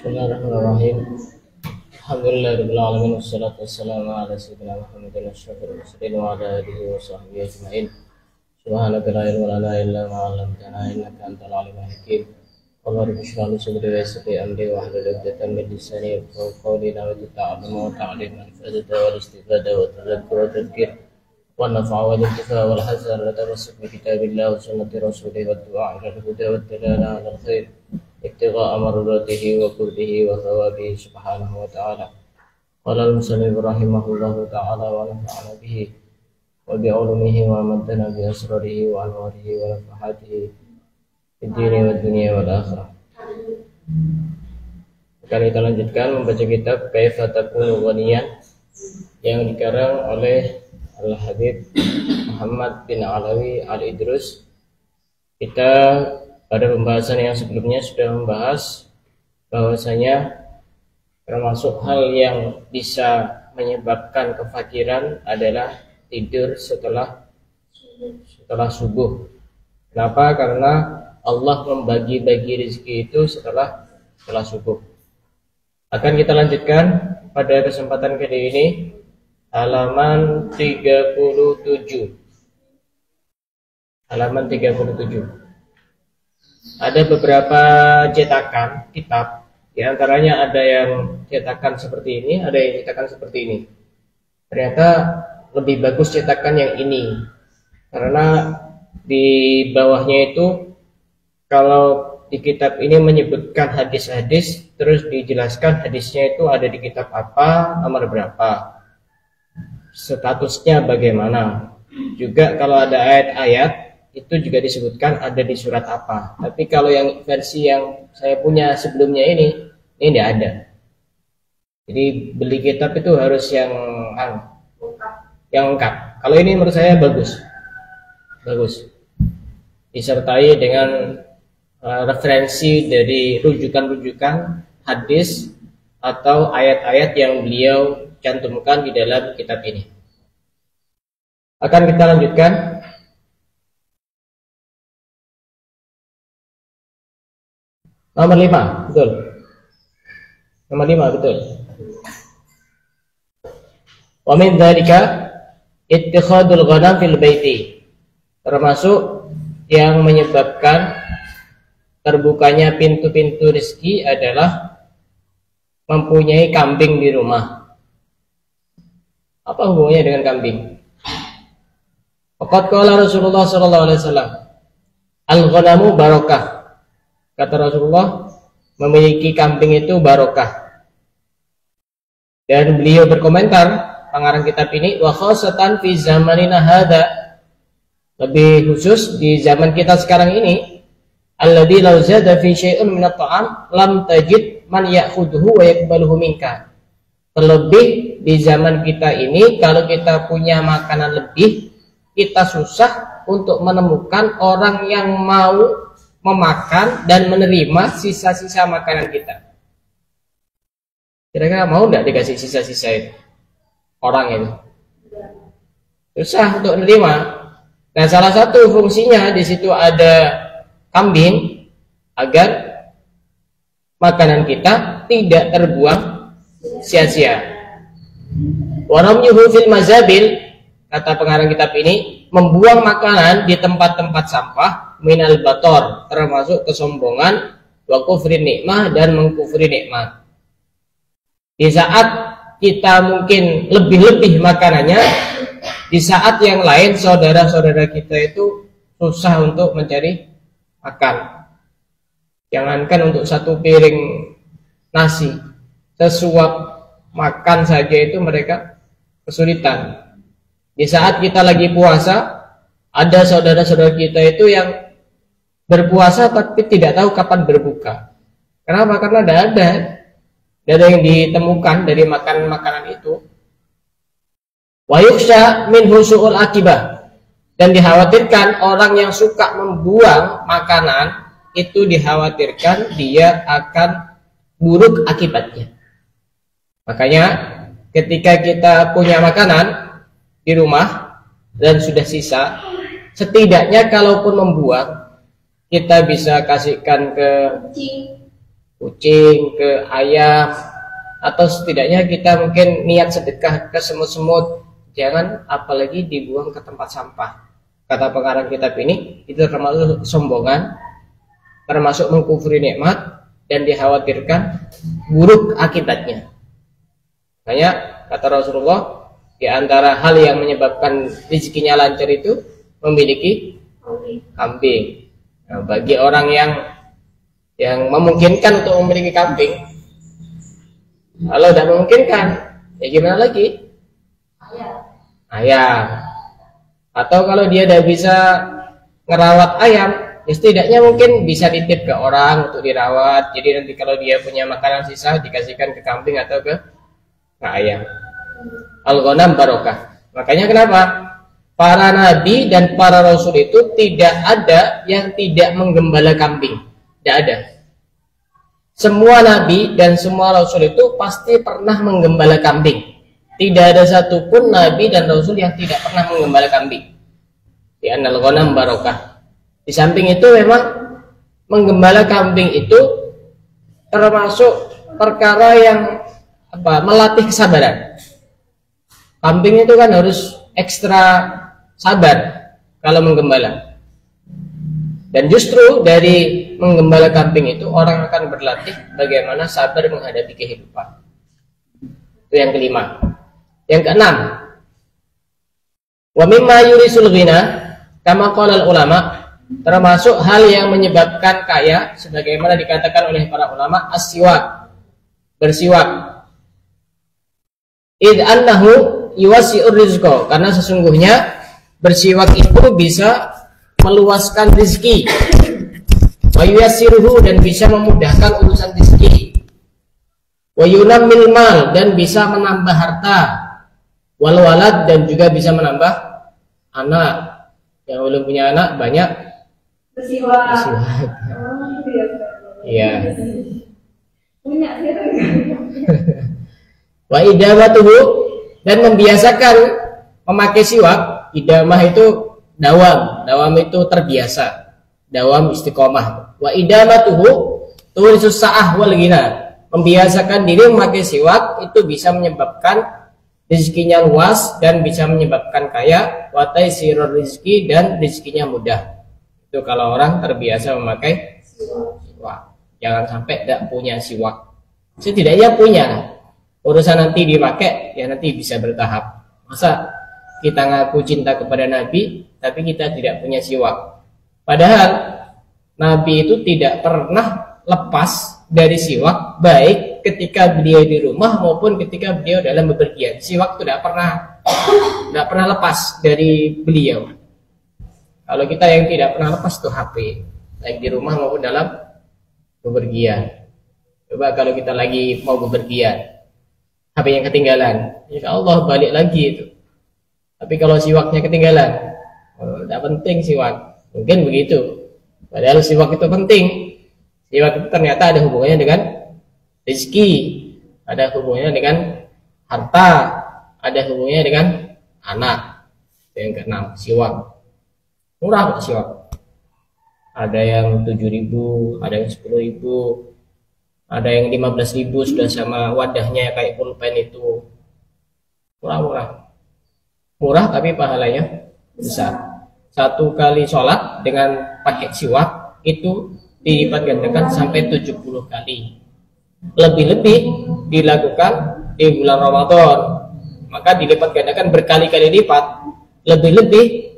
Bismillahirrahmanirrahim. Alhamdulillahirabbil alamin wassalatu wassalamu ala sayyidina Muhammadin asyrafil mursalin wa ala alihi wa sahbihi ajmain. Subhanaka la ilma lana illa ma 'allamtana innaka antal alimul hakim. Allahumma ishrah li sadri wa yassir li amri wa hlul 'uqdatam min lisani yafqahu qawli. Nawaitu ta'alluma wa ta'lima al-fadada wal istifada wa tadhakkur wa tadhkir wa nafa'a wal intifa wal hazar wa tamassuk bi kitabillah wa sunnati rasulih wa du'a ila al-huda wa tilala ala al-khair ibtigha'a mardatihi wa qurbihi wa thawabihi subhanahu wa ta'ala. Qala al-musannif rahimahullahu ta'ala wa nafa'ana bihi wa bi'ulumihi wa amaddana bi asrarihi wa anwarihi wa nafahatihi fid dini wad dunya wal akhirah. Akan kita lanjutkan membaca kitab Kaifa Takunu Ghaniyan yang dikarang oleh Al-Habib Muhammad bin Alawi Al-Idrus. Kita pada pembahasan yang sebelumnya sudah membahas bahwasanya termasuk hal yang bisa menyebabkan kefakiran adalah tidur setelah subuh. Kenapa? Karena Allah membagi-bagi rezeki itu setelah subuh. Akan kita lanjutkan pada kesempatan kali ini halaman 37. Halaman 37. Ada beberapa cetakan kitab, di antaranya ada yang cetakan seperti ini, ada yang cetakan seperti ini. Ternyata lebih bagus cetakan yang ini, karena di bawahnya itu kalau di kitab ini menyebutkan hadis-hadis, terus dijelaskan hadisnya itu ada di kitab apa, nomor berapa, statusnya bagaimana. Juga kalau ada ayat-ayat itu juga disebutkan ada di surat apa. Tapi kalau yang versi yang saya punya sebelumnya ini tidak ada. Jadi beli kitab itu harus yang lengkap. Kalau ini menurut saya bagus, disertai dengan referensi dari rujukan-rujukan hadis atau ayat-ayat yang beliau cantumkan di dalam kitab ini. Akan kita lanjutkan. Nomor 5, betul. Nomor 5, betul. Wa min dzalika ittikhadul ghanam fil baiti. Termasuk yang menyebabkan terbukanya pintu-pintu rezeki adalah mempunyai kambing di rumah. Apa hubungannya dengan kambing? Faqad qala Rasulullah sallallahu alaihi wasallam, al-ghanamu barakah. Kata Rasulullah, memiliki kambing itu barokah. Dan beliau berkomentar, pengarang kitab ini, wa khosatan fi zamanina hadza, lebih khusus di zaman kita sekarang ini, alladzi law zada fi syai'un min at-ta'am lam tajid man ya'khudhuhu wa yaqbaluhu minka. Terlebih di zaman kita ini, kalau kita punya makanan lebih, kita susah untuk menemukan orang yang mau memakan dan menerima sisa-sisa makanan kita. Kira-kira mau nggak dikasih sisa-sisa itu orang itu? Susah untuk menerima. Nah, salah satu fungsinya di situ ada kambing agar makanan kita tidak terbuang sia-sia. Wa ramyuhu fil mazabil, kata pengarang kitab ini, membuang makanan di tempat-tempat sampah minal bator, termasuk kesombongan, wa kufri nikmah, dan mengkufri nikmat. Di saat kita mungkin lebih-lebih makanannya, di saat yang lain saudara-saudara kita itu susah untuk mencari makan. Jangankan untuk satu piring nasi, sesuap makan saja itu mereka kesulitan. Di saat kita lagi puasa, ada saudara-saudara kita itu yang berpuasa tapi tidak tahu kapan berbuka. Kenapa? Karena tidak ada yang ditemukan dari makanan itu. Wa yukhsha minhu su'ul akibah, dan dikhawatirkan orang yang suka membuang makanan itu dikhawatirkan dia akan buruk akibatnya. Makanya ketika kita punya makanan di rumah dan sudah sisa, setidaknya kalaupun membuang, kita bisa kasihkan ke kucing, ke ayam, atau setidaknya kita mungkin niat sedekah ke semut-semut, jangan apalagi dibuang ke tempat sampah. Kata pengarang kitab ini, itu termasuk kesombongan, termasuk mengkufuri nikmat, dan dikhawatirkan buruk akibatnya. Makanya kata Rasulullah, di antara hal yang menyebabkan rezekinya lancar itu memiliki kambing. Nah, bagi orang yang memungkinkan untuk memiliki kambing, kalau tidak memungkinkan, ya gimana lagi? Ayam. Atau kalau dia tidak bisa ngerawat ayam, ya setidaknya mungkin bisa titip ke orang untuk dirawat. Jadi nanti kalau dia punya makanan sisa dikasihkan ke kambing atau ke ayam. Al-ghanam barokah. Makanya kenapa? Para nabi dan para rasul itu tidak ada yang tidak menggembala kambing. Tidak ada. Semua nabi dan semua rasul itu pasti pernah menggembala kambing. Tidak ada satupun nabi dan rasul yang tidak pernah menggembala kambing. Di annal ghanam barokah. Di samping itu memang menggembala kambing itu termasuk perkara yang melatih kesabaran. Kambing itu kan harus ekstra sabar kalau menggembala. Dan justru dari menggembala kambing itu orang akan berlatih bagaimana sabar menghadapi kehidupan. Itu yang kelima. Yang keenam, wa mimma yurisul ghina kama qala ulama, termasuk hal yang menyebabkan kaya sebagaimana dikatakan oleh para ulama, as-siwak, bersiwak. Id annahu yuwasi'ur rizqa, karena sesungguhnya bersiwak itu bisa meluaskan rezeki. Wa yuyassiruhu, dan bisa memudahkan urusan rezeki. Wa yunammil mal, dan bisa menambah harta. Wal walad, dan juga bisa menambah anak. Yang belum punya anak banyak bersiwak. Iya. Wa idamatuhu, dan membiasakan memakai siwak. Idamah itu dawam itu terbiasa, dawam istiqomah. Wa idamatuhu turisus sa'ah wal ghina, membiasakan diri memakai siwak itu bisa menyebabkan rezekinya luas dan bisa menyebabkan kaya. Wa taysirur rizki, dan rezekinya mudah. Itu kalau orang terbiasa memakai siwak. Jangan sampai tidak punya siwak. Setidaknya punya. Urusan nanti dipakai, ya nanti bisa bertahap. Masa kita ngaku cinta kepada Nabi, tapi kita tidak punya siwak. Padahal Nabi itu tidak pernah lepas dari siwak, baik ketika beliau di rumah maupun ketika beliau dalam bepergian. Siwak itu tidak pernah lepas dari beliau. Kalau kita yang tidak pernah lepas tuh HP, baik di rumah maupun dalam bepergian. Coba kalau kita lagi mau bepergian, HP yang ketinggalan, insya Allah balik lagi itu. Tapi kalau siwaknya ketinggalan, tidak penting siwak, mungkin begitu. Padahal siwak itu penting. Siwak itu ternyata ada hubungannya dengan rezeki, ada hubungannya dengan harta, ada hubungannya dengan anak. Yang keenam, siwak. Murah kok siwak. Ada yang 7.000, ada yang 10.000. Ada yang 15.000 sudah sama wadahnya kayak pulpen itu. Murah tapi pahalanya besar. Satu kali sholat dengan pakai siwak itu dilipat gandakan sampai 70 kali. Lebih-lebih dilakukan di bulan Ramadan, maka dilipat gandakan berkali-kali lipat. Lebih-lebih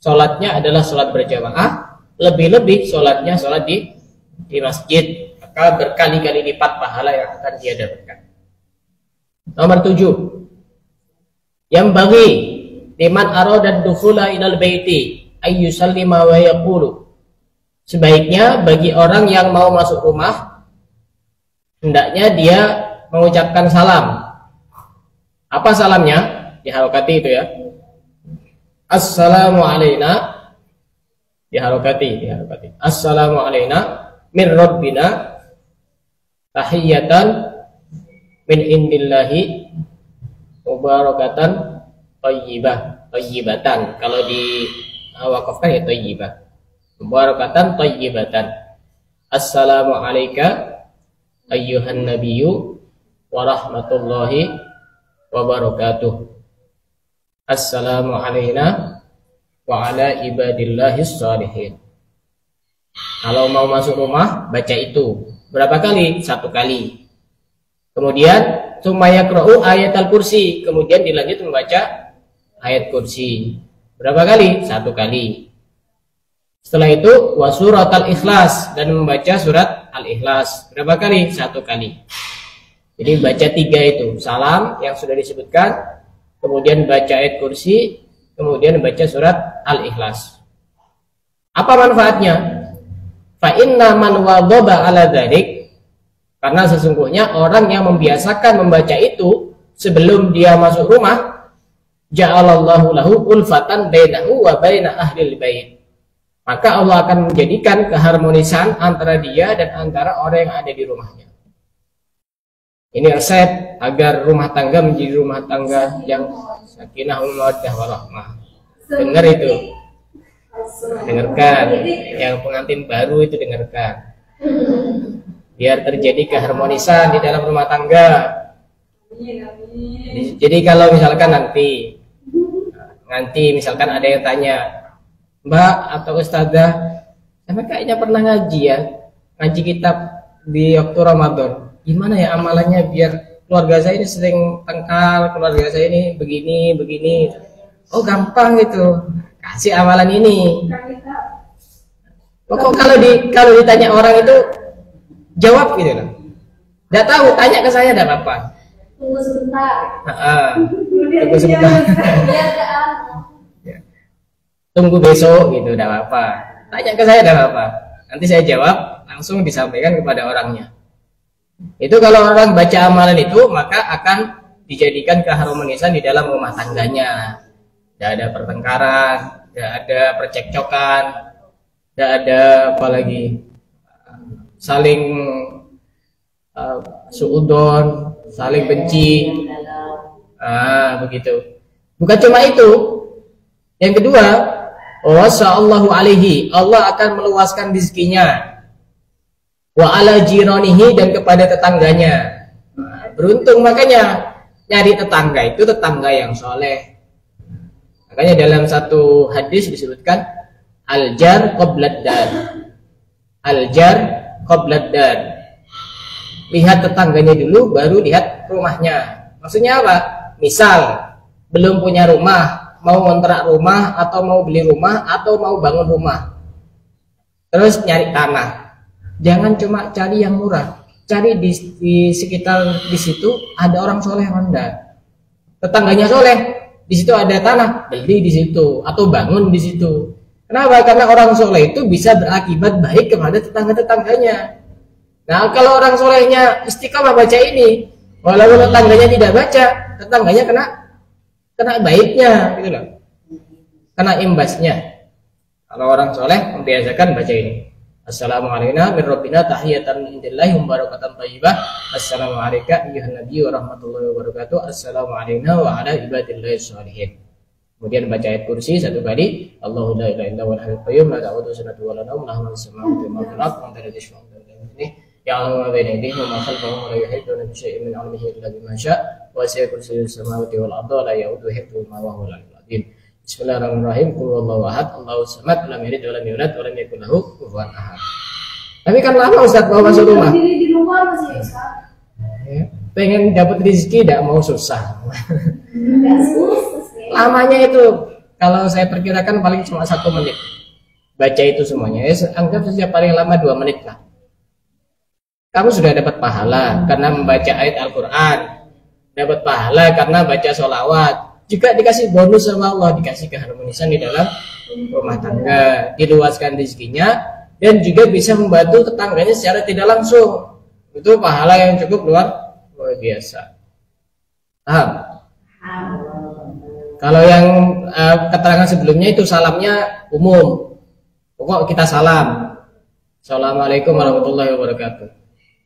sholatnya adalah sholat berjamaah, lebih-lebih sholatnya sholat di masjid, maka berkali-kali lipat pahala yang akan dia dapatkan. Nomor 7, yang bagi liman arada dukhula ilal baiti ayyusallima wa yaqulu, sebaiknya bagi orang yang mau masuk rumah hendaknya dia mengucapkan salam. Apa salamnya? Diharokati itu ya. Assalamu alayna, diharokati. Assalamu alayna min rabbina tahiyatan min indillahi mubarakatan tayyibatan. Kalau di wakafkan ya tayyibah. Mubarakatan tayyibatan. Assalamu alayka ayyuhan nabiyyu wa rahmatullahi wa barakatuh. Assalamu alayna wa ala ibadillahis shalihin. Kalau mau masuk rumah baca itu berapa kali? 1 kali. Kemudian tsumma yaqra'u ayatal kursi, kemudian dilanjut membaca ayat kursi. Berapa kali? 1 kali. Setelah itu wa suratal ikhlas, dan membaca surat al-ikhlas. Berapa kali? 1 kali. Jadi baca 3 itu, salam yang sudah disebutkan, kemudian baca ayat kursi, kemudian baca surat al-ikhlas. Apa manfaatnya? Fa inna man wadhaba ala dzalik, karena sesungguhnya orang yang membiasakan membaca itu sebelum dia masuk rumah, ja'alallahu lahu ulfatan bainahu wa baina ahlil bait. Maka Allah akan menjadikan keharmonisan antara dia dan antara orang yang ada di rumahnya. Ini resep agar rumah tangga menjadi rumah tangga yang sakinah mawaddah warahmah. Dengar itu. Dengarkan, yang pengantin baru itu dengarkan, biar terjadi keharmonisan di dalam rumah tangga. Jadi kalau misalkan nanti misalkan ada yang tanya, Mbak atau Ustazah, saya kayaknya pernah ngaji ya, ngaji kitab di waktu Ramadan, gimana ya amalannya biar keluarga saya ini sering tengkar, keluarga saya ini begini. Oh gampang gitu, kasih amalan ini. Pokok kalau ditanya orang itu jawab gitu loh. Nggak tahu, tanya ke saya enggak apa-apa. Tunggu sebentar. Tunggu sebentar. Tunggu besok gitu, enggak apa-apa. Tanya ke saya enggak apa-apa. Nanti saya jawab, langsung disampaikan kepada orangnya. Itu kalau orang baca amalan itu, maka akan dijadikan keharmonisan di dalam rumah tangganya. Tidak ada pertengkaran, tidak ada percekcokan, tidak ada apalagi saling suudon, saling benci, begitu. Bukan cuma itu, yang kedua, wasallallahu alaihi, Allah akan meluaskan rezekinya, wa ala jiranihi, dan kepada tetangganya. Beruntung makanya nyari tetangga itu tetangga yang soleh. Makanya dalam satu hadis disebutkan al-jar qoblad dar. Al-jar qoblad dar. Lihat tetangganya dulu baru lihat rumahnya. Maksudnya apa? Misal belum punya rumah, mau ngontrak rumah atau mau beli rumah atau mau bangun rumah. Terus nyari tanah. Jangan cuma cari yang murah. Cari di sekitar di situ ada orang soleh Anda. Tetangganya soleh. Di situ ada tanah, beli di situ atau bangun di situ. Kenapa? Karena orang soleh itu bisa berakibat baik kepada tetangga-tetangganya. Nah, kalau orang solehnya istiqomah baca ini, walaupun tetangganya tidak baca, tetangganya kena baiknya, gitu loh. Kena imbasnya. Kalau orang soleh membiasakan baca ini. Assalamualaikum warahmatullahi wabarakatuh. Tahiyatan min indillahi mubarakatan thayyibah. Assalamualaikum ayyuhan nabiyyu warahmatullahi wabarakatuh. Assalamualaikum wa ala ibadillahis shalihin. Kemudian baca ayat kursi 1 kali. Allahu la ilaha illa huwal hayyul qayyum la ta'khudhuhu sinatun wa la nawm, lahu ma fis samawati wa ma fil ardi, man dhal ladzi yashfa'u 'indahu illa ya'lamu ma bayna aydihim wa ma khalfahum wa la yuhituna bi shay'in min 'ilmihi illa bima syaa'. Wa wasi'a kursiyyuhu samawati wal arda la ya'uduhu hifdhuhuma wa huwal 'aliyyul 'azim. Bismillahirrahmanirrahim. Qul huwallahu ahad, Allahus samad, lam yalid wa lam yulad wa lam yakul lahu kufuwan ahad. Tapi kan lama Ustaz mau masuk rumah. Di rumah masih Ustaz. Ya, pengen dapat rezeki tidak mau susah. Enggak susah sih. Lamanya itu kalau saya perkirakan paling cuma 1 menit. Baca itu semuanya. Ya, anggap saja paling lama 2 menit lah. Kamu sudah dapat pahala karena membaca ayat Al-Qur'an. Dapat pahala karena baca sholawat. Juga dikasih bonus sama Allah, dikasih keharmonisan di dalam rumah tangga, diluaskan rezekinya, dan juga bisa membantu tetangganya secara tidak langsung. Itu pahala yang cukup luar biasa. Paham? Kalau yang keterangan sebelumnya itu salamnya umum, pokok kita salam, Assalamualaikum warahmatullahi wabarakatuh.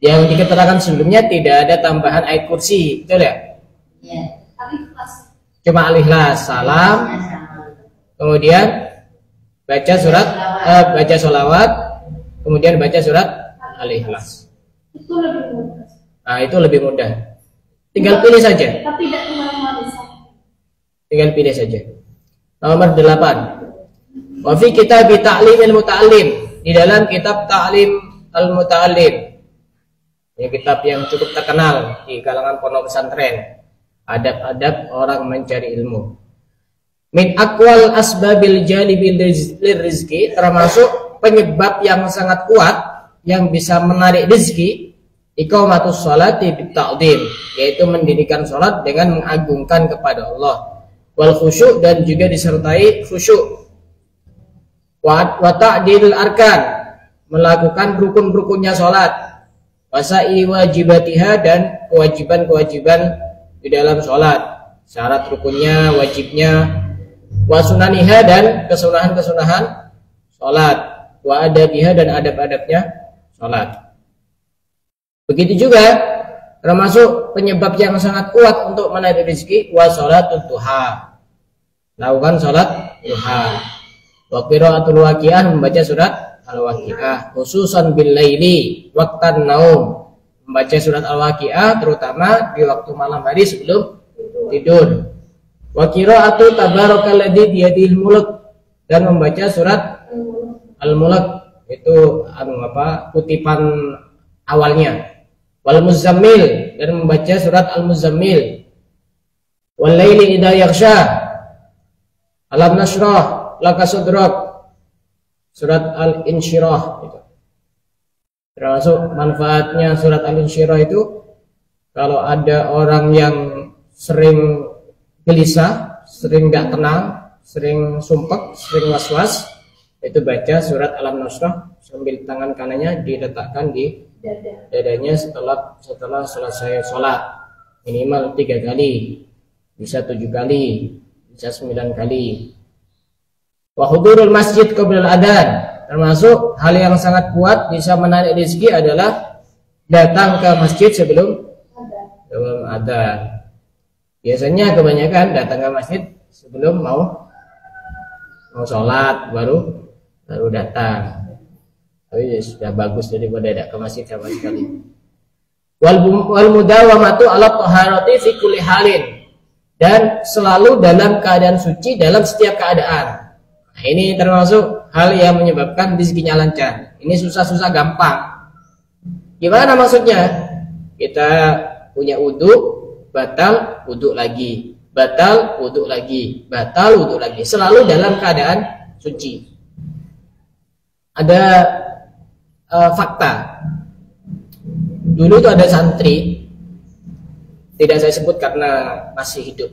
Yang di keterangan sebelumnya tidak ada tambahan ayat kursi, betul ya? Iya. Cuma al-ikhlas, salam, kemudian baca surat, baca sholawat, kemudian baca surat al-ikhlas. Itu lebih mudah. Nah, itu lebih mudah. Tinggal pilih saja. Tapi tidak kemana-mana bisa. Tinggal pilih saja. Nomor 8. Wa fi kitab ta'lim al-muta'allim. Di dalam kitab Ta'lim al-Muta'allim. Ini kitab yang cukup terkenal di kalangan pondok pesantren. Adab-adab orang mencari ilmu. Min aqwal asbabil jalibil rizki, termasuk penyebab yang sangat kuat yang bisa menarik rezeki, iqamatus sholati bit ta'dhim, yaitu mendirikan salat dengan mengagungkan kepada Allah. Wal khusyuk, dan juga disertai khusyuk. Wa ta'dilul arkan, melakukan rukun-rukunnya salat. Wasai wajibatiha, dan kewajiban-kewajiban di dalam salat, syarat rukunnya, wajibnya. Wa sunaniha, dan kesunahan-kesunahan salat. Wa adabiha, dan adab-adabnya salat. Begitu juga termasuk penyebab yang sangat kuat untuk menarik rezeki, wa sholatul duha, lakukan salat duha. Wa qiraatul waqiah, membaca surat Al-Waqiah, khususan bil laili waqtan naum, membaca surat Al-Waqiah terutama di waktu malam hari sebelum tidur. Wa qiraatu tabarakalladzi biyadihil mulk, dan membaca surat Al-Mulk, itu kutipan awalnya. Wal Muzammil, dan membaca surat Al-Muzammil. Wal laili idza yaghsha, alam nashrah laka sadrak, surat Al-Insyirah. Itu termasuk manfaatnya surat Al-Insyirah itu, kalau ada orang yang sering gelisah, sering gak tenang, sering sumpek, sering was-was, itu baca surat Al-Nasrah sambil tangan kanannya diletakkan di dadanya setelah selesai sholat, minimal 3 kali, bisa 7 kali, bisa 9 kali. Wa hudurul masjid qabla al-adzan, termasuk hal yang sangat kuat bisa menarik rezeki adalah datang ke masjid sebelum adzan. Biasanya kebanyakan datang ke masjid sebelum mau sholat baru datang. Tapi ya sudah bagus daripada tidak ke masjid sama sekali. Wal mudawamatu ala taharati fi kulli halin, dan selalu dalam keadaan suci dalam setiap keadaan. Nah, ini termasuk hal yang menyebabkan rezekinya lancar. Ini susah-susah gampang. Gimana maksudnya? Kita punya wudu, batal wudu lagi, batal wudu lagi, batal wudu lagi, selalu dalam keadaan suci. Ada fakta. Dulu itu ada santri, tidak saya sebut karena masih hidup.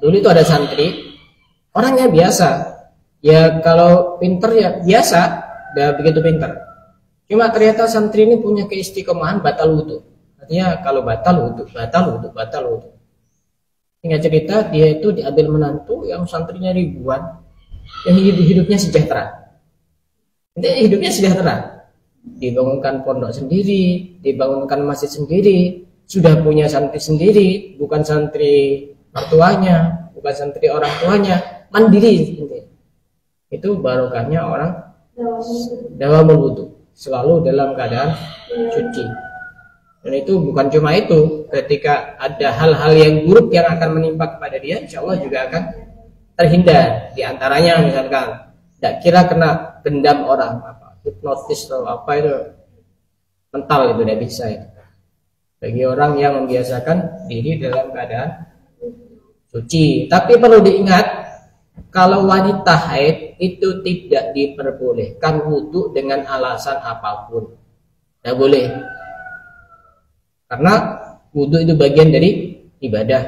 Dulu itu ada santri, orangnya biasa, ya kalau pinter ya biasa, udah begitu pinter. Cuma ternyata santri ini punya keistiqomahan batal wudu. Artinya kalau batal wudu, batal wudu, batal wudu. Singkat cerita, dia itu diambil menantu yang santrinya ribuan, yang hidupnya sejahtera. Dia hidupnya sejahtera. Dibangunkan pondok sendiri, dibangunkan masjid sendiri, sudah punya santri sendiri, bukan santri mertuanya, bukan santri orang tuanya, mandiri. Itu barokahnya orang dawamul wudu, selalu dalam keadaan suci. Dan itu bukan cuma itu, ketika ada hal-hal yang buruk yang akan menimpa kepada dia, insya Allah juga akan terhindar. Di antaranya misalkan tidak kira kena dendam orang, hipnotis atau apa itu, mental itu tidak bisa itu. Bagi orang yang membiasakan diri dalam keadaan suci. Tapi perlu diingat, kalau wanita haid itu tidak diperbolehkan wudu dengan alasan apapun, tidak boleh. Karena wudu itu bagian dari ibadah.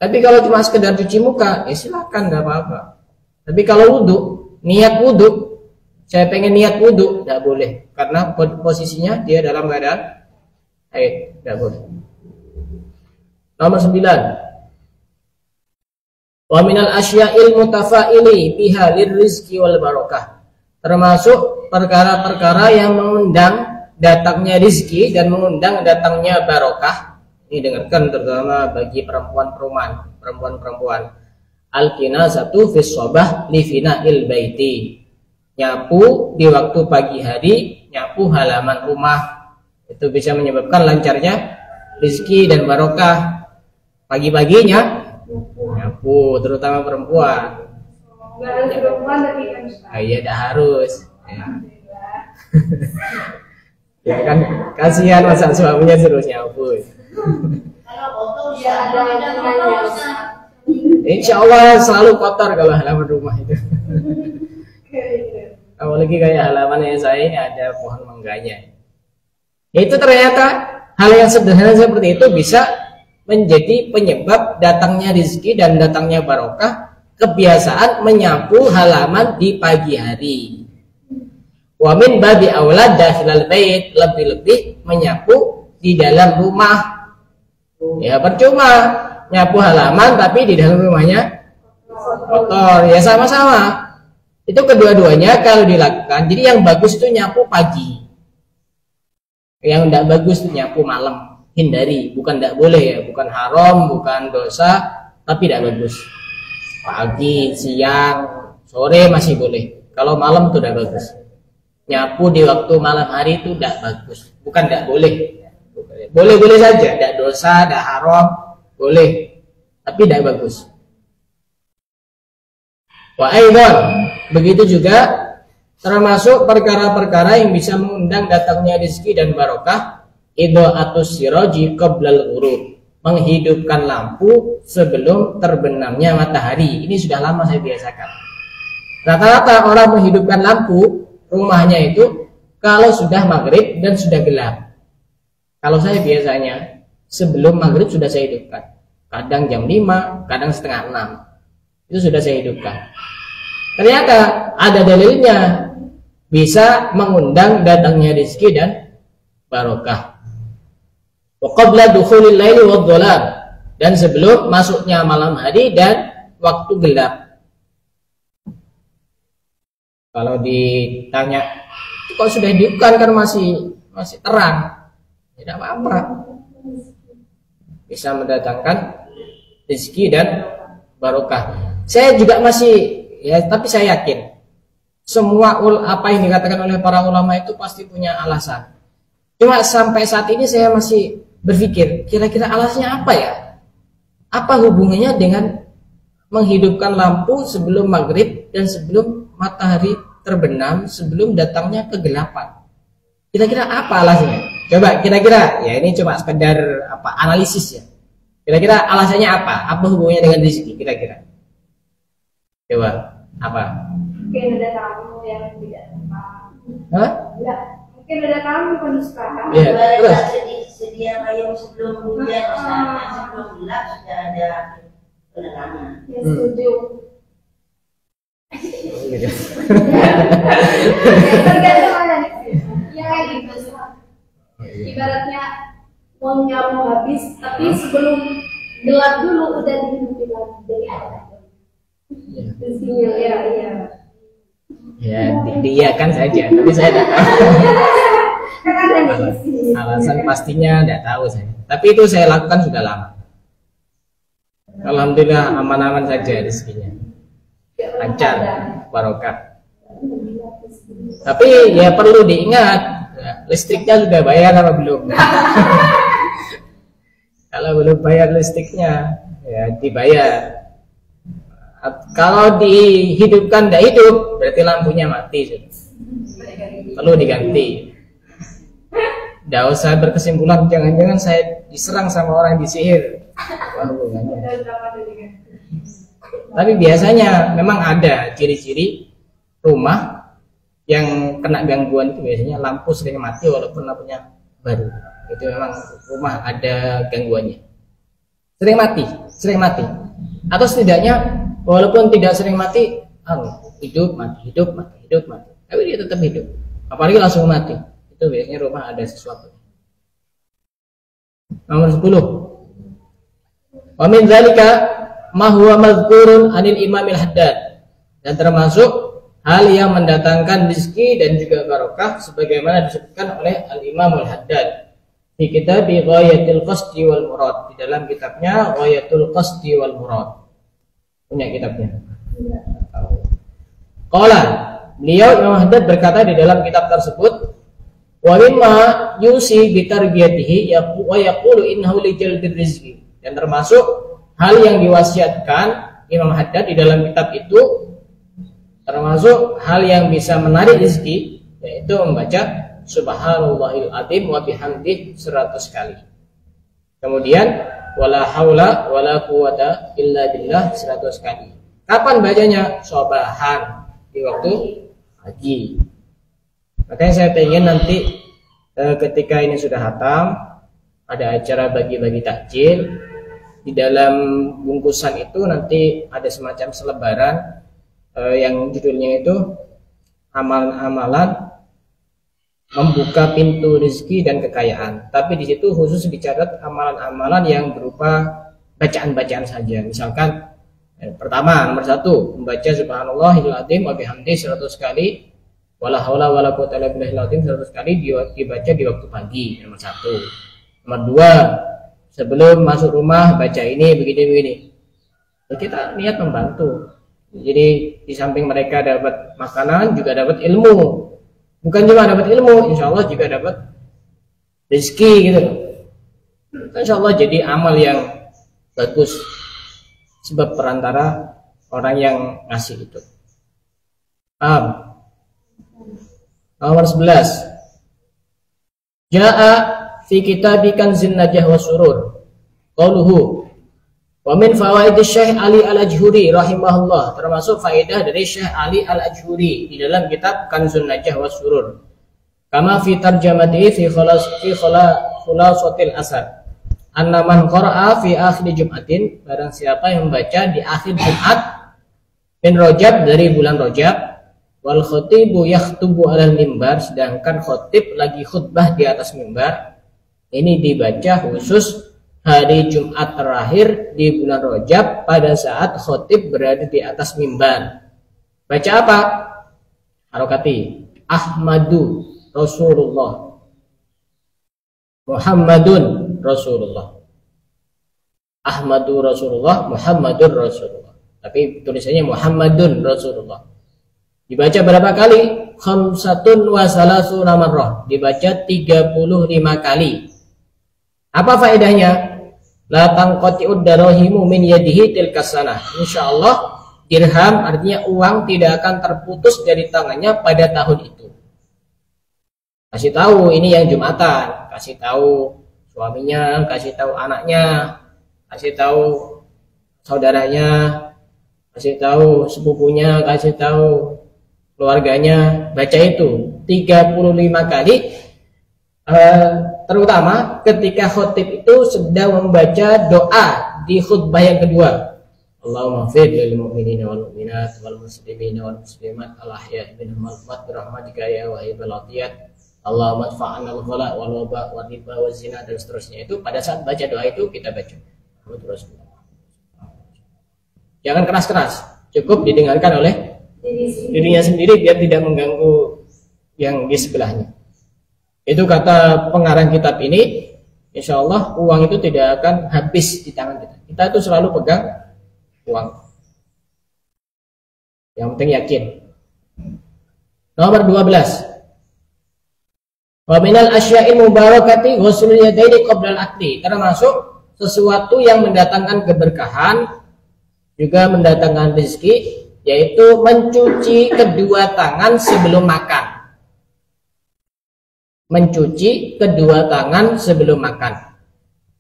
Tapi kalau cuma sekedar cuci muka, ya silakan, nggak apa-apa. Tapi kalau wudu, niat wudu, saya pengen niat wudu, tidak boleh. Karena posisinya dia dalam keadaan haid, tidak boleh. Nomor 9. Wa minal asya'il mutafa'ili biha lirrizqi wal barakah. Termasuk perkara-perkara yang mengundang datangnya rizki dan mengundang datangnya barokah. Ini dengarkan terutama bagi perempuan-perempuan. Al-kinazatu fis shabah li fina'il baiti. Nyapu di waktu pagi hari, nyapu halaman rumah. Itu bisa menyebabkan lancarnya rezeki dan barokah. Pagi-paginya nyapu, terutama perempuan. Nggak harus perempuan tapi kan. Iya, tidak harus. Ya. Ya kan kasihan masa suaminya suruh nyapu. Ya ada namanya. Insya Allah selalu kotor kalau halaman rumah itu. Apalagi kayak halamannya saya ini ada pohon mangganya. Itu ternyata hal yang sederhana seperti itu bisa menjadi penyebab datangnya rezeki dan datangnya barokah. Kebiasaan menyapu halaman di pagi hari. Wa min babi aulad dakhilal bait, lebih-lebih menyapu di dalam rumah. Ya percuma nyapu halaman tapi di dalam rumahnya kotor. Ya sama-sama. Itu kedua-duanya kalau dilakukan. Jadi yang bagus itu nyapu pagi. Yang tidak bagus itu nyapu malam. Hindari, bukan tidak boleh ya, bukan haram, bukan dosa, tapi tidak bagus. Pagi, siang, sore masih boleh. Kalau malam itu tidak bagus. Nyapu di waktu malam hari itu tidak bagus, bukan tidak boleh. Boleh-boleh saja, tidak dosa, tidak haram, boleh, tapi tidak bagus. Wa aidan, begitu juga termasuk perkara-perkara yang bisa mengundang datangnya rezeki dan barokah, idha'atus siraji qablal ghurub, menghidupkan lampu sebelum terbenamnya matahari. Ini sudah lama saya biasakan. Rata-rata orang menghidupkan lampu rumahnya itu kalau sudah maghrib dan sudah gelap. Kalau saya biasanya sebelum maghrib sudah saya hidupkan. Kadang jam 5, kadang setengah 6. Itu sudah saya hidupkan. Ternyata ada dalilnya, bisa mengundang datangnya rezeki dan barokah. Wa qabla dukhulil laili wadh-dhalam, dan sebelum masuknya malam hari dan waktu gelap. Kalau ditanya, kok sudah hidupkan kan masih terang, tidak apa-apa, bisa mendatangkan rezeki dan barokah. Saya juga masih ya, tapi saya yakin semua apa yang dikatakan oleh para ulama itu pasti punya alasan. Cuma sampai saat ini saya masih berpikir, kira-kira alasannya apa ya? Apa hubungannya dengan menghidupkan lampu sebelum maghrib dan sebelum matahari terbenam, sebelum datangnya kegelapan? Kira-kira apa alasannya? Coba kira-kira, ya ini cuma sekedar analisis ya. Kira-kira alasannya apa? Apa hubungannya dengan rezeki kira-kira? Coba apa? Mungkin ada tamu yang tidak suka. Hah? Ya, mungkin ada tamu yang suka. Ya, terus. Sedia payung sebelum hujan, misalnya sebelum gelap sudah ada penerangan. Ya, setuju. Gitu. Tergantung ada nih. Ya gitu. Ibaratnya uangnya mau habis, tapi sebelum gelap dulu udah dihidupi lagi. Jadi ada. Rezekinya, ya. Ya, diiyakan saja, tapi saya tidak tahu. Kan ada nih. Alasan pastinya tidak tahu saya. Tapi itu saya lakukan sudah lama. Alhamdulillah aman-aman saja rezekinya. Lancar, barokah. Tapi ya perlu diingat, ya, listriknya sudah bayar apa belum? Kalau belum bayar listriknya, ya dibayar. Kalau dihidupkan tidak hidup, berarti lampunya mati. Perlu diganti. Tidak usah berkesimpulan, jangan-jangan saya diserang sama orang disihir. Wah, hubungannya. Tapi biasanya memang ada ciri-ciri rumah yang kena gangguan itu, biasanya lampu sering mati walaupun lampunya baru. Itu memang rumah ada gangguannya. Sering mati. Atau setidaknya walaupun tidak sering mati, hidup mati. Tapi dia tetap hidup. Apalagi langsung mati. Itu biasanya rumah ada sesuatu. Nomor 10. Wa min dzalika ma huwa madhkurun 'anil Imamil Haddad. Dan termasuk hal yang mendatangkan rezeki dan juga barokah sebagaimana disebutkan oleh Al-Imamul Haddad di kitab Ghayatul Qasdi wal Murad, di dalam kitabnya Ghayatul Qasdi wal Murad. Punya kitabnya. Qala, beliau Imam Haddad berkata di dalam kitab tersebut, Wa mimma yusi bi tarbiyatihi wa yaqulu innahu li jalbil rizqi. Dan termasuk hal yang diwasiatkan Imam Haddad di dalam kitab itu, termasuk hal yang bisa menarik rezeki, yaitu membaca Subhanallahil Azim wa bihamdih 100 kali. Kemudian wala haula wala quwata illa billah 100 kali. Kapan bacanya? Sobahan, di waktu pagi. Makanya saya pengen nanti ketika ini sudah hatam, ada acara bagi-bagi takjil. Di dalam bungkusan itu nanti ada semacam selebaran yang judulnya itu amalan-amalan membuka pintu rezeki dan kekayaan. Tapi di situ khusus dicatat amalan-amalan yang berupa bacaan-bacaan saja. Misalkan pertama, nomor 1, membaca Subhanallahil Azim wa bihamdihi 100 kali, wala haula wala quwwata illa billahil azim 100 kali dibaca di waktu pagi. Nomor 1. Nomor 2, sebelum masuk rumah baca ini begini-begini. Kita niat membantu. Jadi di samping mereka dapat makanan juga dapat ilmu. Bukan cuma dapat ilmu, insya Allah juga dapat rezeki gitu. Insya Allah jadi amal yang bagus, sebab perantara orang yang ngasih itu. Nomor 11. Ja'a fi kitabi Kanzun Najah wa Surur. Qauluhu wa min fawaid Syekh Ali Al-Ajhuri rahimahullah, termasuk faedah dari Syekh Ali Al-Ajhuri di dalam kitab Kanzun Najah wa Surur. Kama fi tarjamatihi fi khulasatil asar. Anna man qara'a fi akhir Jum'atin, barang siapa yang membaca di akhir Jumat min Rajab, dari bulan Rajab, wal khatibu yakhtubu 'alal mimbar, sedangkan khatib lagi khutbah di atas mimbar. Ini dibaca khusus hari Jumat terakhir di bulan Rajab pada saat khatib berada di atas mimbar. Baca apa? Harokati. Ahmadu Rasulullah, Muhammadun Rasulullah. Ahmadu Rasulullah, Muhammadun Rasulullah. Tapi tulisannya Muhammadun Rasulullah. Dibaca berapa kali? Khamsatun wa salasuna marrah. Dibaca 35 kali. Apa faedahnya? La tanqati'ud darahimu min yadihi tilkas sanah. Insyaallah dirham, artinya uang, tidak akan terputus dari tangannya pada tahun itu. Kasih tahu ini yang Jumatan, kasih tahu suaminya, kasih tahu anaknya, kasih tahu saudaranya, kasih tahu sepupunya, kasih tahu keluarganya. Baca itu 35 kali. Terutama ketika khotib itu sedang membaca doa di khutbah yang kedua. Allahumma fir lil mu'minina wal mu'minat wal muslimina wal muslimat al ahya'i minhum wal amwat bi rahmatika ya wahibal atiyat. Allahumma adfa'na al ghala wal waba wal riba waz zina, dan seterusnya. Itu pada saat baca doa itu kita baca. Jangan keras-keras, cukup didengarkan oleh dirinya sendiri biar tidak mengganggu yang di sebelahnya. Itu kata pengarang kitab ini. Insya Allah uang itu tidak akan habis di tangan kita. Kita itu selalu pegang uang. Yang penting yakin. Nomor 12. Wa minal asya'il mubarakati ghuslul yadaini qabla al-akli. Termasuk sesuatu yang mendatangkan keberkahan, juga mendatangkan rezeki, yaitu mencuci kedua tangan sebelum makan. Mencuci kedua tangan sebelum makan.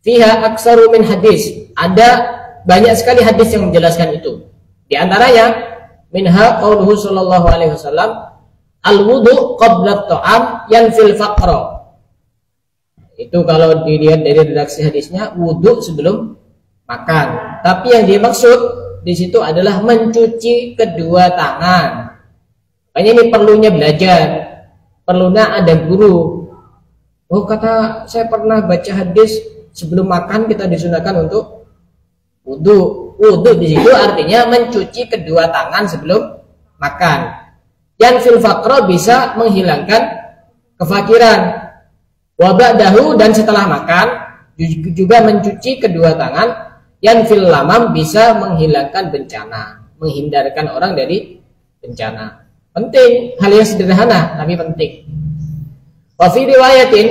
Fiha aksaru min hadis. Ada banyak sekali hadis yang menjelaskan itu. Di antaranya minha qauluhu sallallahu alaihi wasallam, al-wudu qabla at-ta'am yanfil faqra. Itu kalau dilihat dari redaksi hadisnya, wudu sebelum makan. Tapi yang dimaksud di situ adalah mencuci kedua tangan. Makanya ini perlunya belajar, perlunya ada guru. Oh, kata saya pernah baca hadis sebelum makan kita disunahkan untuk wudu. Wudu di situ artinya mencuci kedua tangan sebelum makan. Yanfil faqra bisa menghilangkan kefakiran. Wa ba'dahu, dan setelah makan juga mencuci kedua tangan. Yanfil lamam, bisa menghilangkan bencana, menghindarkan orang dari bencana. Penting, hal yang sederhana tapi penting. Wa fi riwayatin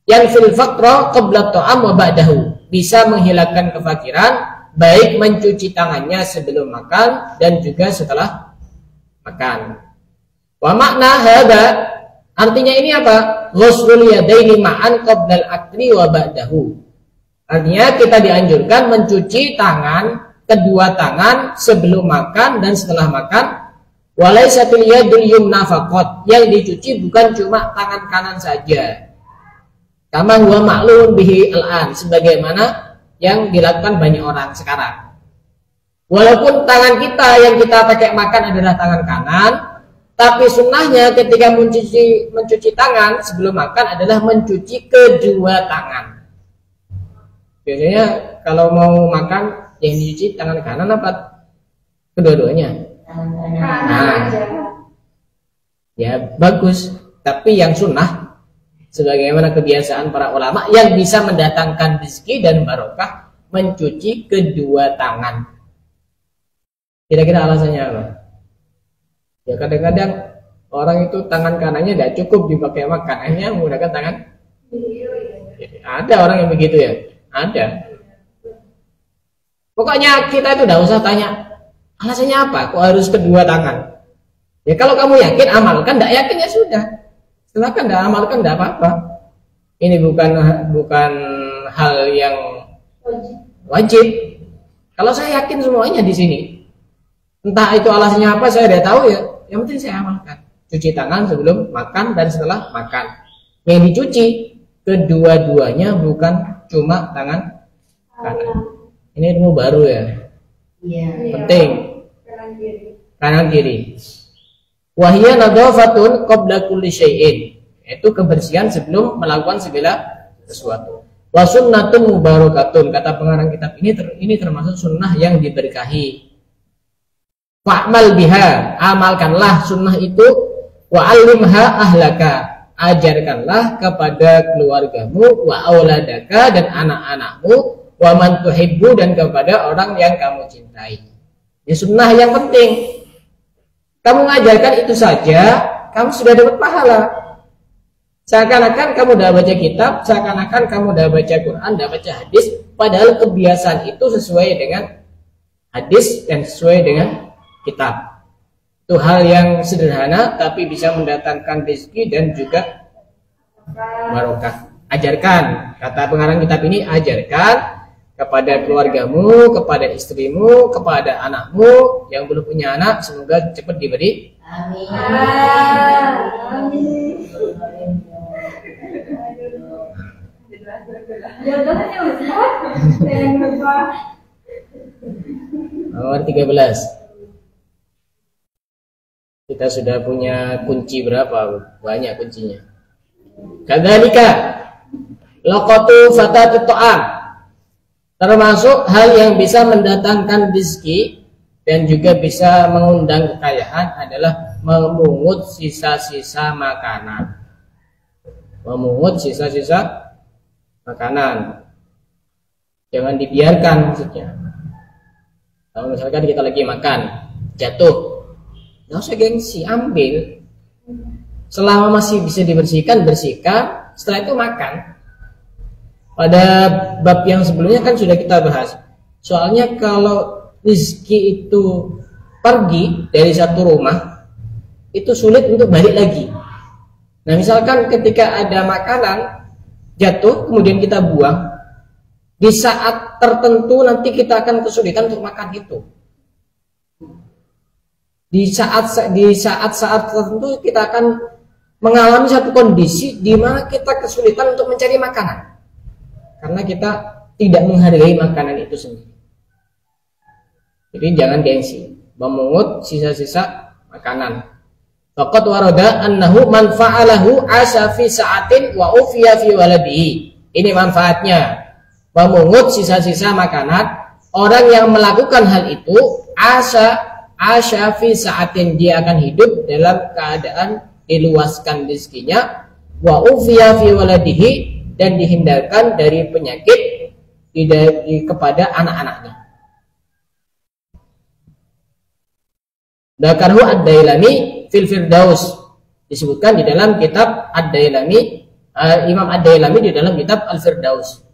yanfil faqra qabla ta'am wa ba'dahu, bisa menghilangkan kefakiran baik mencuci tangannya sebelum makan dan juga setelah makan. Wa makna hada, artinya ini apa? Ghuslul yadaini ma'an qabla al-akli wa ba'dahu. Artinya kita dianjurkan mencuci tangan, kedua tangan sebelum makan dan setelah makan. Walaisatul yadul yumna faqat, yang dicuci bukan cuma tangan kanan saja. Kama huwa ma'lum bihi al-an, sebagaimana yang dilakukan banyak orang sekarang. Walaupun tangan kita yang kita pakai makan adalah tangan kanan, tapi sunnahnya ketika mencuci tangan sebelum makan adalah mencuci kedua tangan. Biasanya kalau mau makan yang dicuci tangan kanan apa kedua-duanya? Nah, ya bagus. Tapi yang sunnah, sebagaimana kebiasaan para ulama yang bisa mendatangkan rezeki dan barokah, mencuci kedua tangan. Kira-kira alasannya apa? Ya kadang-kadang orang itu tangan kanannya tidak cukup dipakai makan, akhirnya menggunakan tangan. Ada orang yang begitu ya. Ada. Pokoknya kita itu tidak usah tanya alasannya apa, kok harus kedua tangan. Ya kalau kamu yakin amalkan, tidak yakin ya sudah. Silakan tidak amalkan, tidak apa-apa. Ini bukan hal yang wajib. Kalau saya yakin semuanya di sini, entah itu alasannya apa saya tidak tahu ya. Yang penting saya amalkan. Cuci tangan sebelum makan dan setelah makan. Yang dicuci kedua-duanya, bukan cuma tangan kanan. Ini ilmu baru ya. Iya. Penting. Kanan kiri. Wahia nadhafatun qabla kulli syai'in. Itu kebersihan sebelum melakukan segala sesuatu. Wa sunnatun mubarakatun. Kata pengarang kitab ini termasuk sunnah yang diberkahi. Fa'mal biha, amalkanlah sunnah itu. Wa 'allimha ahlaka, ajarkanlah kepada keluargamu, wa auladaka, dan anak-anakmu, wa man tuhibbu, dan kepada orang yang kamu cintai. Ya sunnah yang penting. Kamu mengajarkan itu saja, kamu sudah dapat pahala. Seakan-akan kamu sudah baca kitab, seakan-akan kamu sudah baca Quran, sudah baca hadis, padahal kebiasaan itu sesuai dengan hadis dan sesuai dengan kitab. Itu hal yang sederhana tapi bisa mendatangkan rezeki dan juga barokah. Ajarkan, kata pengarang kitab ini, ajarkan kepada keluargamu, kepada istrimu, kepada anakmu. Yang belum punya anak semoga cepat diberi. Amin. Nomor 13. Kita sudah punya kunci berapa? Banyak kuncinya. Kadzalika laqatu fatatu ta'am, termasuk hal yang bisa mendatangkan rezeki dan juga bisa mengundang kekayaan adalah memungut sisa-sisa makanan. Memungut sisa-sisa makanan. Jangan dibiarkan maksudnya. Kalau misalkan kita lagi makan, jatuh, nggak usah gengsi, ambil. Selama masih bisa dibersihkan, bersihkan. Setelah itu makan. Pada bab yang sebelumnya kan sudah kita bahas. Soalnya kalau rezeki itu pergi dari satu rumah, itu sulit untuk balik lagi. Nah misalkan ketika ada makanan jatuh kemudian kita buang, di saat tertentu nanti kita akan kesulitan untuk makan itu. Di saat tertentu kita akan mengalami satu kondisi di mana kita kesulitan untuk mencari makanan karena kita tidak menghargai makanan itu sendiri. Jadi jangan gengsi memungut sisa-sisa makanan. Faqad warada annahu man fa'alahu asa fi sa'atin wa ufiya fi waladihi. Ini manfaatnya. Memungut sisa-sisa makanan, orang yang melakukan hal itu asya fi sa'atin, dia akan hidup dalam keadaan diluaskan rezekinya, wa ufiya fi waladihi, dan dihindarkan dari penyakit kepada anak-anaknya. Dakarhu ad-Dailami fil Firdaus Disebutkan di dalam kitab Ad-Dailami, Imam Ad-Dailami di dalam kitab Al-Firdaus.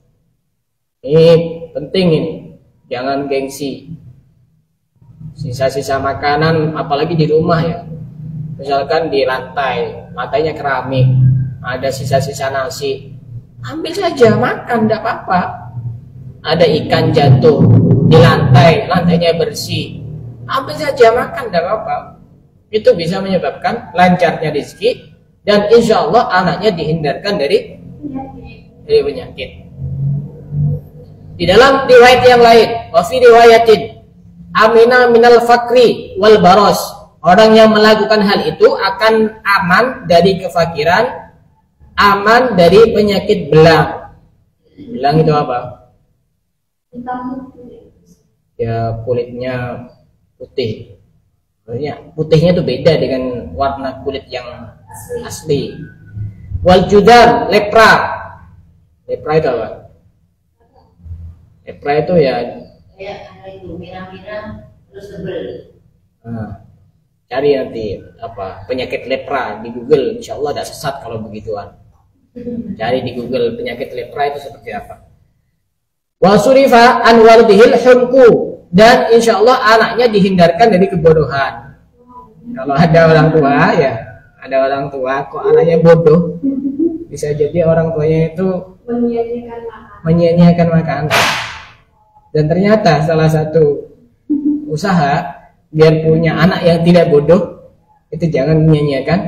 Ini penting ini, jangan gengsi. Sisa-sisa makanan, apalagi di rumah ya. Misalkan di lantainya keramik, ada sisa-sisa nasi, ambil saja, makan, tidak apa-apa. Ada ikan jatuh di lantainya bersih, ambil saja, makan, tidak apa-apa. Itu bisa menyebabkan lancarnya rezeki dan insya Allah anaknya dihindarkan dari penyakit. Di dalam riwayat yang lain, wa fi riwayatin amina minal fakri wal baros, orang yang melakukan hal itu akan aman dari kefakiran, aman dari penyakit belang. Belang itu apa? Ya kulitnya putih. Putihnya itu beda dengan warna kulit yang asli. Wal judar, lepra. Lepra itu apa? Lepra itu ya itu merah-merah terus tebel. Cari nanti apa penyakit lepra di Google, insya Allah tidak sesat kalau begituan. Cari di Google penyakit lepra itu seperti apa. Wa surifa an walidihil humku, dan insya Allah anaknya dihindarkan dari kebodohan. Kalau ada orang tua ya, ada orang tua kok anaknya bodoh, bisa jadi orang tuanya itu menyia-nyiakan makan. Dan ternyata salah satu usaha biar punya anak yang tidak bodoh itu jangan menyia-nyiakan.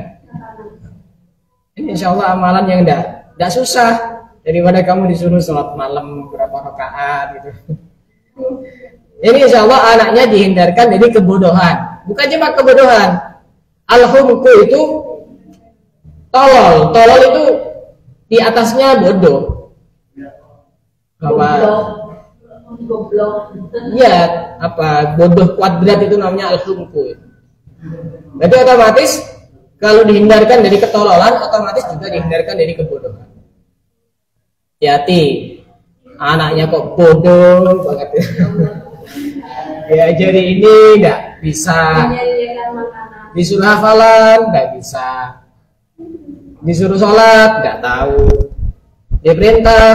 Ini insya Allah amalan yang tidak susah, daripada kamu disuruh sholat malam berapa rakaat gitu. Ini insya Allah anaknya dihindarkan dari kebodohan. Bukan cuma kebodohan, al-humku itu tolol. Tolol itu di atasnya bodoh. Apa? Ya, apa bodoh kuadrat itu namanya al-humku. Jadi otomatis kalau dihindarkan dari ketololan, otomatis juga dihindarkan dari kebodohan. Hati-hati, anaknya kok bodoh banget. Ya jadi ini nggak bisa, disuruh hafalan nggak bisa, disuruh sholat nggak tahu, diperintah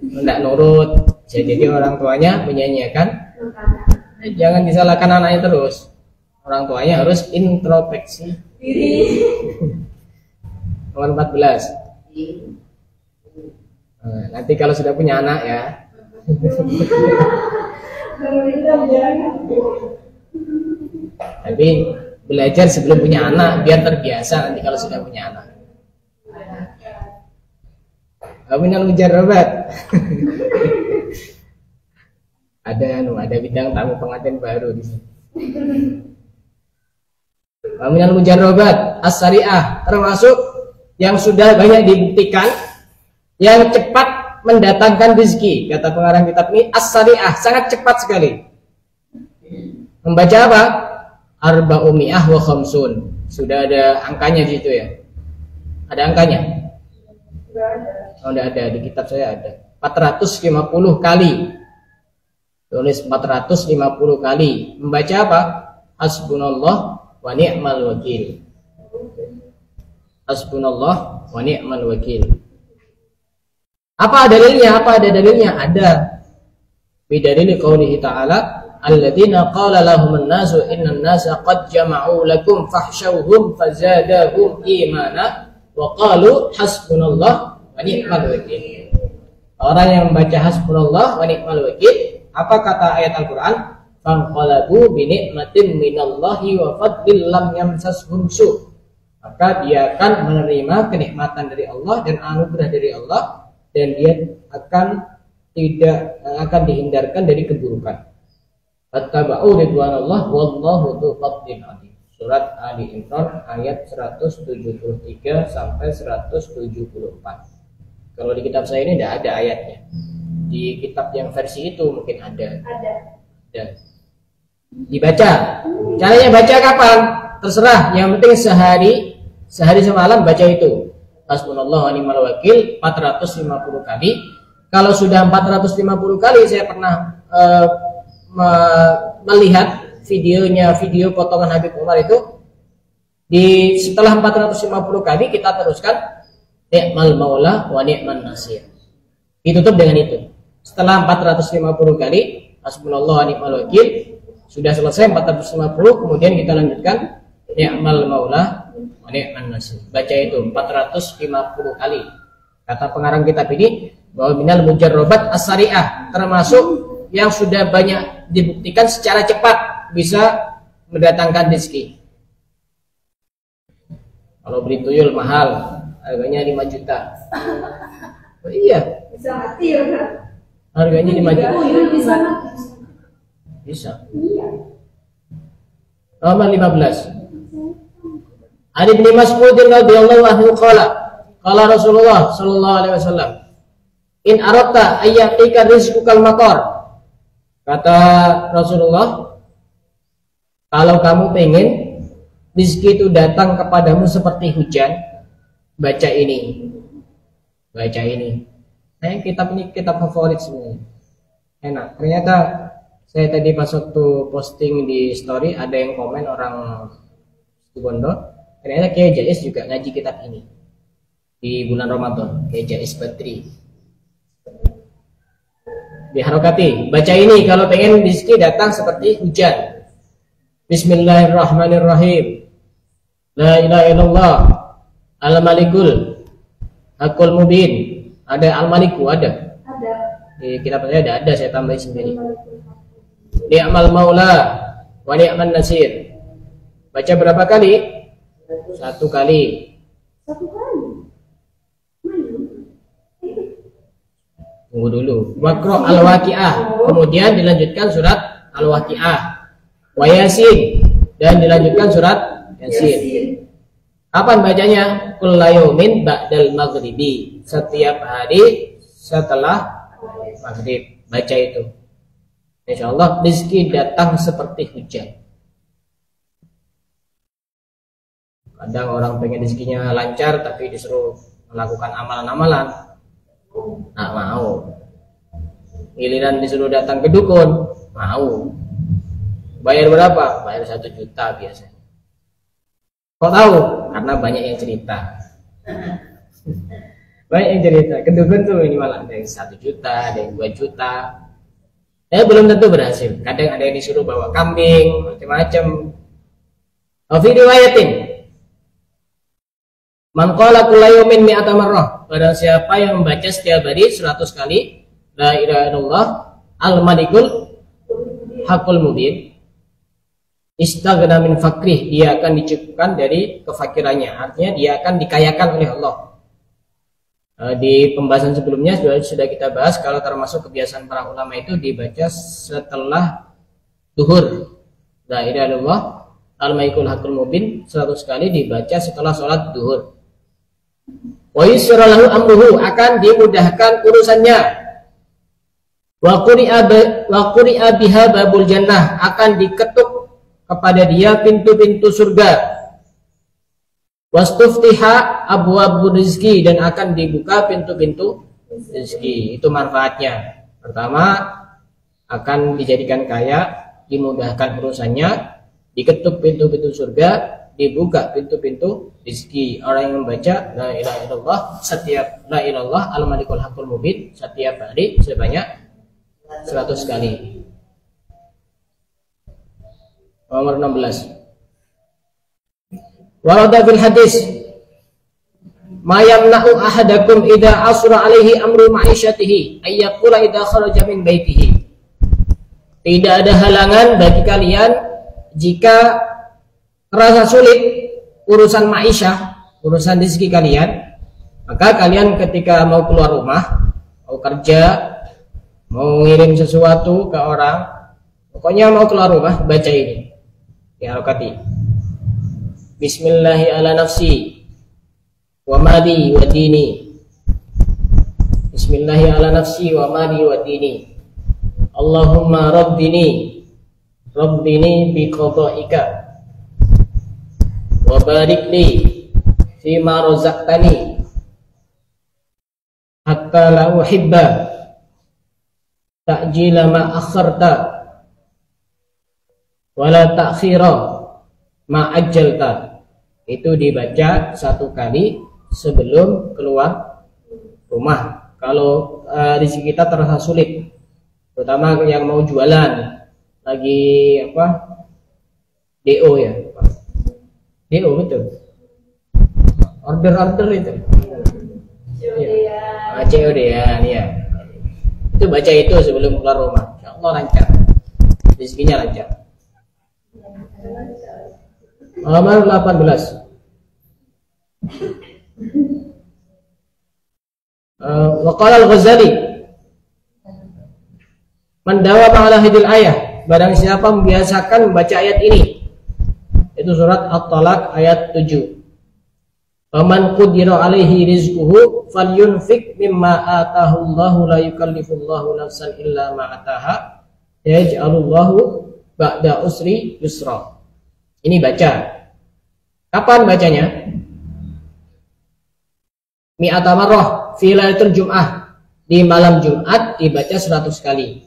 nggak nurut. Jadi orang tuanya menyanyiakan. Jangan disalahkan anaknya terus. Orang tuanya harus introspeksi. Nomor 14. Nanti kalau sudah punya anak ya. Tapi belajar sebelum punya anak biar terbiasa nanti kalau sudah punya anak. Aminal mujarrabat. Ada bidang tamu pengantin baru di sini. Aminal mujarrabat as-sari'ah, termasuk yang sudah banyak dibuktikan yang cepat mendatangkan rezeki. Kata pengarang kitab ini as-sari'ah, sangat cepat sekali. Membaca apa? Arba'umi'ah wa khamsun. Sudah ada angkanya di situ ya? Ada angkanya? Oh, enggak ada, di kitab saya ada. 450 kali. Tulis 450 kali. Membaca apa? Hasbunallah wa ni'mal wakil. Hasbunallah wa ni'mal wakil. Apa dalilnya? Apa ada dalilnya? Ada. Bidalil qaulihi ta'ala, alladzina qala lahumun nasu innan nasa qad jama'u lakum fahsyauhum fazadahum imana wa qalu hasbunallah wa ni'mal wakil. Orang yang membaca hasbunallah wa ni'mal wakil, apa kata ayat Al-Qur'an? Fanqalabu bi ni'matin minallahi wa fadlin lam yamsashum su'. Maka dia akan menerima kenikmatan dari Allah dan anugerah dari Allah, dan dia akan dihindarkan dari keburukan. Fattaba'u ridwanallah wallahu dzu fadlin 'adzim. Surat Ali Imran ayat 173 sampai 174. Kalau di kitab saya ini tidak ada ayatnya. Di kitab yang versi itu mungkin ada. Dan dibaca. Caranya baca kapan? Terserah. Yang penting sehari semalam baca itu. Hasbunallah wa ni'mal wakil 450 kali. Kalau sudah 450 kali, saya pernah melihat video potongan Habib Umar itu Setelah 450 kali kita teruskan ni'mal maula wa ni'man nasir. Ditutup dengan itu. Setelah 450 kali hasbunallahu wa ni'mal wakil, sudah selesai 450, kemudian kita lanjutkan ni'mal maula wa ni'man nasir. Baca itu 450 kali. Kata pengarang kitab ini bahwa minal mujarrabat as-sari'ah, termasuk yang sudah banyak dibuktikan secara cepat bisa mendatangkan rezeki. Kalau beli tuyul mahal, harganya 5 juta. Oh, iya. Bisa mati ya, Kak? Harganya 5 juta. Tuyul bisa mati. Bisa. Iya. Nomor 15. Ani bin Mas'ud radhiyallahu anhu qala Rasulullah sallallahu alaihi wasallam, in aradta ayyatika rizqukal matar. Kata Rasulullah, kalau kamu pengen rezeki itu datang kepadamu seperti hujan, baca ini. Baca ini. Kitab ini kitab favorit sebenarnya. Enak. Ternyata saya tadi pas waktu posting di story ada yang komen orang Situbondo, ternyata Kiai Jais juga ngaji kitab ini di bulan Ramadan. Kiai Jais Batri. Diharokati, baca ini kalau pengen rezeki datang seperti hujan. Bismillahirrahmanirrahim. La ilaha illallah al-malikul hakul mubin. Ada al-maliku, ada. Ada. Di kitab saya ada, saya tambahin sendiri. Ni'mal maula wa ni'man nasir. Baca berapa kali? 1 kali. 1 kali. Tunggu dulu. Waqra al-waqi'ah. Kemudian dilanjutkan surat al-waqi'ah. Wa yasin, dan dilanjutkan surat yasin. Kapan bacanya? Kulla yaumin ba'dal maghribi. Setiap hari setelah maghrib. Baca itu. Insyaallah rezeki datang seperti hujan. Kadang orang pengen rezekinya lancar tapi disuruh melakukan amalan-amalan, nggak mau. Giliran disuruh datang ke dukun, mau. Bayar berapa? Bayar 1 juta biasanya. Kok tahu? Karena banyak yang cerita. Banyak yang cerita. Ke dukun tuh ini malah ada yang 1 juta, ada yang 2 juta. Belum tentu berhasil. Kadang ada yang disuruh bawa kambing, macam-macam. Fi riwayatin, man qala kulla yawmin mi'ata marrah. Barang siapa yang membaca setiap hari 100 kali la ilaha illallah al-malikul hakul mubin, istaghna min fakrih, dia akan dicukupkan dari kefakirannya. Artinya dia akan dikayakan oleh Allah. Di pembahasan sebelumnya sudah kita bahas kalau termasuk kebiasaan para ulama itu dibaca setelah duhur. La ilaha illallah al-malikul hakul mubin 100 kali dibaca setelah sholat duhur. Wa yusra lahu amruhu, akan dimudahkan urusannya. Wa quri'a biha babul jannah, akan diketuk kepada dia pintu-pintu surga. Wastuftiha abwabur rizki, dan akan dibuka pintu-pintu rezeki. Itu manfaatnya. Pertama, akan dijadikan kaya, dimudahkan urusannya, diketuk pintu-pintu surga, dibuka pintu-pintu rezeki. Orang yang membaca la ilaha illallah setiap la ilallah al-malikul hakul mubin setiap hari sebanyak 100 kali. Nomor 16. Warada fil hadis ma yamna'u ahadakum idza asra alaihi amru ma'isyatihi ayyaqula idza kharaja min baitihi. Tidak ada halangan bagi kalian jika terasa sulit urusan ma'isyah, urusan rezeki kalian, maka kalian ketika mau keluar rumah, mau kerja, mau ngirim sesuatu ke orang, pokoknya mau keluar rumah, baca ini. Ya harokati. Bismillahi ala nafsi wa mali wa dini. Bismillahi ala nafsi wa mali wa dini. Allahumma rabbini bi qada'ika wa barik li fima razaqtani hatta la uhibba ta'jila ma akharta wa la ta'khira ma ajjalta itu dibaca 1 kali sebelum keluar rumah. Kalau rezeki kita terasa sulit, terutama yang mau jualan, lagi apa, DO ya, DO betul, order itu, COD-an ya, itu baca itu sebelum keluar rumah, insya Allah lancar, rezekinya lancar. Halaman 18. Waqala al-Ghazali, man dawama ala hadil ayah, barang siapa membiasakan membaca ayat ini, itu surat At-Talaq ayat 7. Faman qudira alaihi rizquhu falyunfik mimma atahu Allahu la yukallifullahu nafsan illa ma ataha yaj'alullahu ba'da usri yusra. Ini baca. Kapan bacanya? Mi'ata marrah fi lailatul jum'ah, di malam Jumat dibaca 100 kali.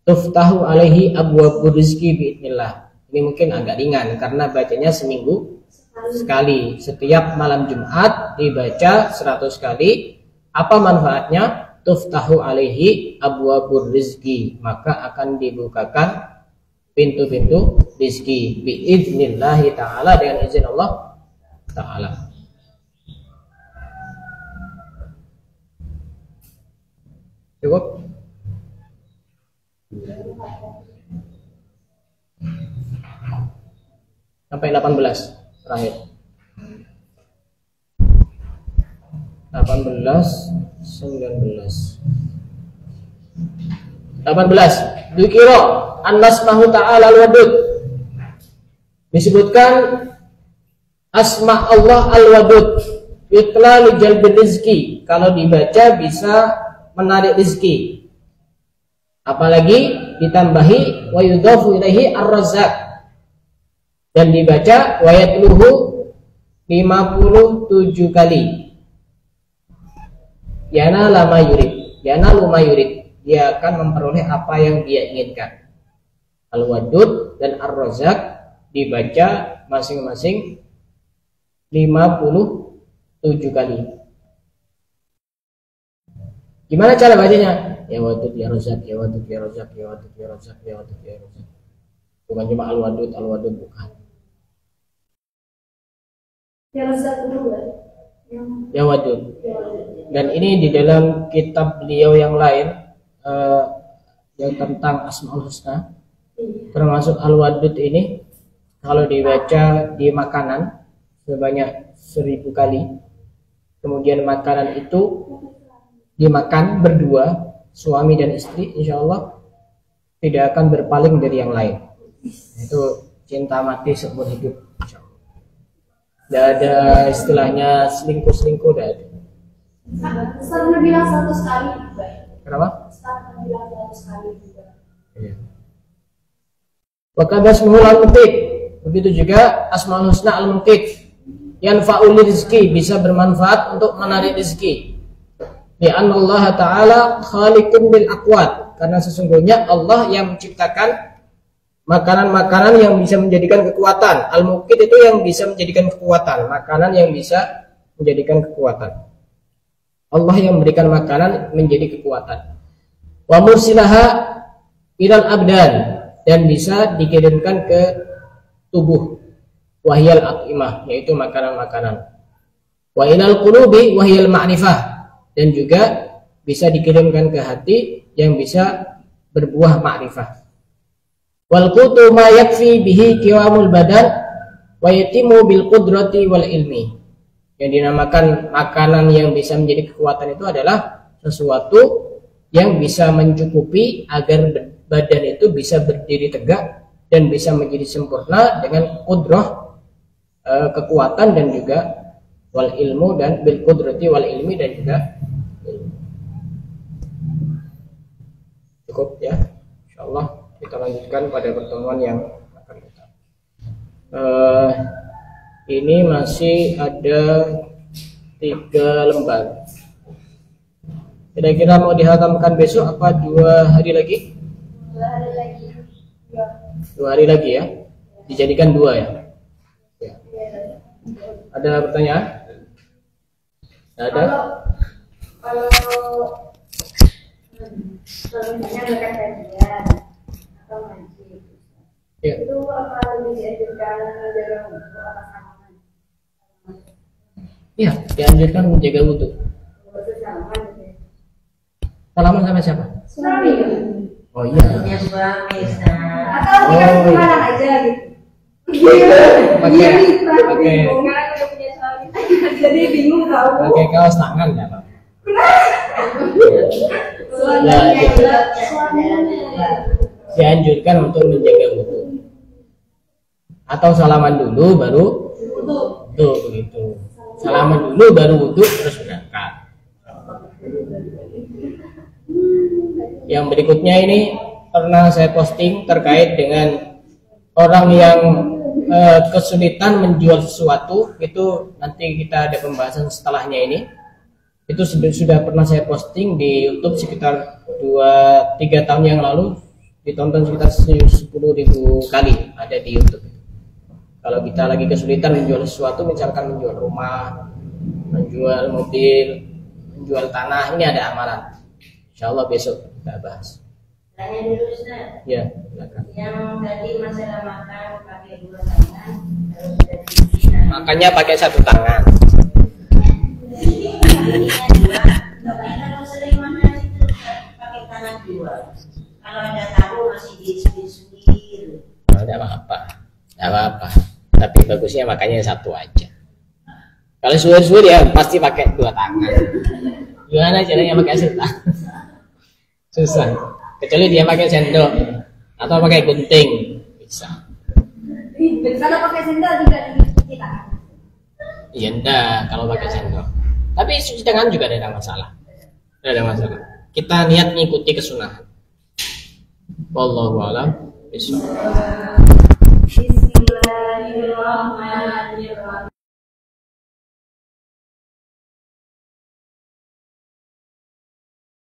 Tuftahu alaihi abwabur rizqi biidznillah. Ini mungkin agak ringan karena bacanya seminggu sekali. Setiap malam Jumat dibaca 100 kali. Apa manfaatnya? Tuftahu alaihi abwabur rizqi, maka akan dibukakan pintu-pintu rizki biidznillah ta'ala, dengan izin Allah ta'ala. Cukup? Sampai 18 terakhir. 18, 19. 18. Dzikra an-nasmahu ta'ala al-wadud. Disebutkan asma Allah al-wadud. Yutla li jalbil rizki. Kalau dibaca bisa menarik rizki. Apalagi ditambahi wa yudhafu ilaihi ar-razzaq. Dan dibaca wa yatluhu 57 kali. Yana lama yurid. Yana luma yurid. Dia akan memperoleh apa yang dia inginkan. Al-Wadud dan Ar-Razzaq dibaca masing-masing 57 kali. Gimana cara bacanya? Ya Wadud ya Razzaq, ya Wadud ya Razzaq, ya Wadud ya Razzaq, ya Wadud ya Razzaq. Bukan cuma Al-Wadud, Al-Wadud bukan. Ya Razzaq dulu ya Wadud. Dan ini di dalam kitab beliau yang lain, yang tentang Asmaul Husna, termasuk Al-Wadud ini kalau dibaca di makanan sebanyak 1000 kali, kemudian makanan itu dimakan berdua, suami dan istri, insya Allah tidak akan berpaling dari yang lain. Itu cinta mati seumur hidup, insya Allah. Tidak ada istilahnya selingkuh-selingkuh, tidak ada. Ustaz bilang 100 kali. Kenapa? Ustaz bilang 100 kali juga. Iya. Wakabas muhul al-muqid. Begitu juga Asmaul Husna al-muqid. Yanfa'ul rizki, bisa bermanfaat untuk menarik rezeki. Li'anna Allah Ta'ala khaliqun bil aqwat, karena sesungguhnya Allah yang menciptakan makanan-makanan yang bisa menjadikan kekuatan. Al-muqid itu yang bisa menjadikan kekuatan, makanan yang bisa menjadikan kekuatan. Allah yang memberikan makanan menjadi kekuatan. Wa mursilaha ilal abdan, dan bisa dikirimkan ke tubuh. Wahyal at'imah, yaitu makanan-makanan. Wa ilal qulubi wahyal ma'rifah, dan juga bisa dikirimkan ke hati yang bisa berbuah ma'rifah. Wal qutu ma yakfi bihi qiwamul badan wa yatimu bil qudrati wal ilmi. Yang dinamakan makanan yang bisa menjadi kekuatan itu adalah sesuatu yang bisa mencukupi agar badan itu bisa berdiri tegak dan bisa menjadi sempurna dengan qudrah, kekuatan, dan juga wal ilmu, dan bil qudrati wal ilmi, dan juga ilmu. Cukup ya, insyaallah kita lanjutkan pada pertemuan yang akan datang. Ini masih ada 3 lembar. Kira-kira mau dihatamkan besok apa 2 hari lagi? 2 hari lagi. Ya. 2 hari lagi ya. Dijadikan 2 ya. Ya. Ada pertanyaan? Ada? Kalau misalnya bukan kajian atau ngaji, Ya. itu apa lebih dianjurkan menjaga wudhu apa salaman? Iya, dianjurkan menjaga wudhu. Wudhu salaman gitu ya. Salaman sama siapa? Suami. Oh iya. Punya suami, Ustaz. Atau dikasih Oh, iya. kemana aja gitu. Pakai Bingung kan udah punya suami. Jadi bingung tahu. pakai kaos tangan ya Pak. Suaminya gitu. suaminya. Dianjurkan untuk menjaga wudhu. Atau salaman dulu baru wudhu begitu. Salaman dulu baru wudhu terus berangkat. Yang berikutnya ini pernah saya posting terkait dengan orang yang kesulitan menjual sesuatu, itu nanti kita ada pembahasan setelahnya ini. Itu sudah pernah saya posting di YouTube sekitar 2-3 tahun yang lalu, ditonton sekitar 10.000 kali ada di YouTube. Kalau kita lagi kesulitan menjual sesuatu, misalkan menjual rumah, menjual mobil, menjual tanah, ini ada amalan. Insya Allah besok kita bahas. Tanya dulu, Ustaz. Ya, silakan. Yang tadi masalah makan pakai 2 tangan, harus sudah dibikin. Makannya pakai 1 tangan. Ininya 2. Tapi kalau sering makan itu pakai tangan 2. Kalau ada tahu masih disubir-subir. Tidak apa-apa, tidak apa-apa. Tapi bagusnya makannya 1 aja. Kalau suwir-suwir ya pasti pakai 2 tangan. Gimana caranya pakai 1 tangan? Susah. Kecuali dia pakai sendok atau pakai gunting bisa. Kalau pakai sendal tidak dicuci tangan. Iya enggak kalau pakai sendok. Tapi cuci tangan juga tidak ada masalah. Tidak ada masalah. Kita niat mengikuti kesunahan. Wallahu a'lam bishawab.